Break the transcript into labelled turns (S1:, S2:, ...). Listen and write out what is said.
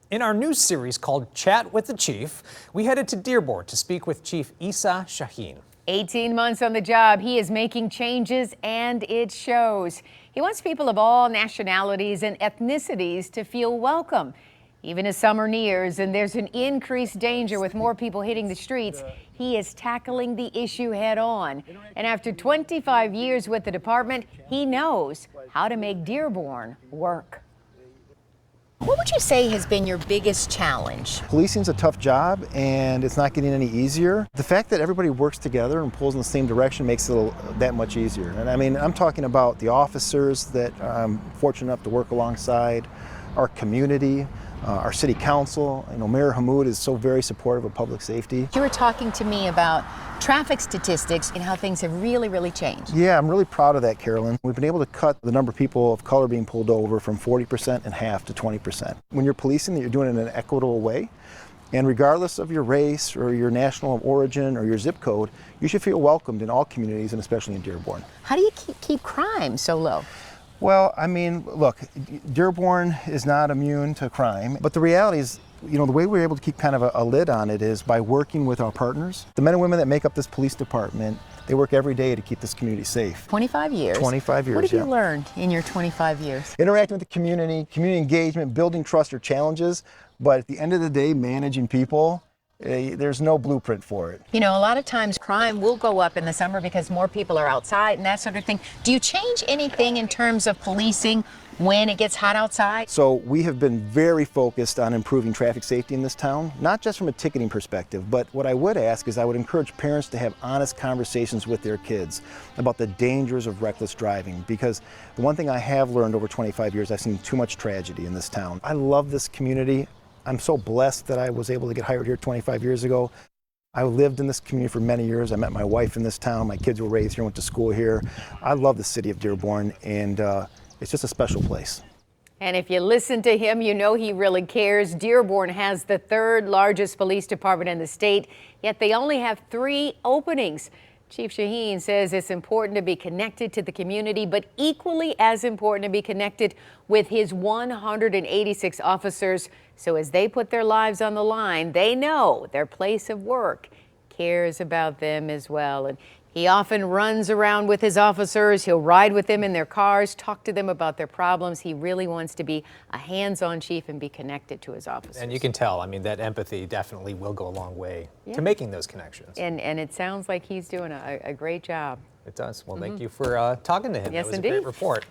S1: In our news series called Chat with the Chief, we headed to Dearborn to speak with Chief Issa Shahin.
S2: 18 months on the job, he is making changes and it shows. He wants people of all nationalities and ethnicities to feel welcome. Even as summer nears and there's an increased danger with more people hitting the streets, he is tackling the issue head on. And after 25 years with the department, he knows how to make Dearborn work.
S3: What would you say has been your biggest challenge?
S4: Policing's a tough job and it's not getting any easier. The fact that everybody works together and pulls in the same direction makes it that much easier. And I mean, I'm talking about the officers that I'm fortunate enough to work alongside, our community, our city council. You know, Mayor Hammoud is so very supportive of public safety.
S3: You were talking to me about traffic statistics and how things have really changed.
S4: Yeah, I'm really proud of that, Carolyn. We've been able to cut the number of people of color being pulled over from 40% in half to 20%. When you're policing, you're doing it in an equitable way. And regardless of your race or your national origin or your zip code, you should feel welcomed in all communities and especially in Dearborn.
S3: How do you keep crime so low?
S4: Well, I mean, look, Dearborn is not immune to crime, but the reality is, you know, the way we're able to keep kind of a lid on it is by working with our partners. The men and women that make up this police department, they work every day to keep this community safe.
S3: 25 years?
S4: 25 years,
S3: What have you learned in your 25 years?
S4: Interacting with the community engagement, building trust are challenges, but at the end of the day, managing people, there's no blueprint for it.
S3: You know, a lot of times crime will go up in the summer because more people are outside and that sort of thing. Do you change anything in terms of policing when it gets hot outside?
S4: So we have been very focused on improving traffic safety in this town, not just from a ticketing perspective, but what I would ask is I would encourage parents to have honest conversations with their kids about the dangers of reckless driving, because the one thing I have learned over 25 years, I've seen too much tragedy in this town. I love this community. I'm so blessed that I was able to get hired here 25 years ago. I lived in this community for many years. I met my wife in this town. My kids were raised here, went to school here. I love the city of Dearborn, and it's just a special place.
S2: And if you listen to him, you know he really cares. Dearborn has the third largest police department in the state, yet they only have 3 openings. Chief Shahin says it's important to be connected to the community, but equally as important to be connected with his 186 officers. So as they put their lives on the line, they know their place of work cares about them as well. And he often runs around with his officers. He'll ride with them in their cars, talk to them about their problems. He really wants to be a hands-on chief and be connected to his officers.
S1: And you can tell, I mean, that empathy definitely will go a long way to making those connections.
S2: And it sounds like he's doing a great job.
S1: It does. Well, thank you for talking to him.
S2: Yes,
S1: that was
S2: indeed.
S1: a great report.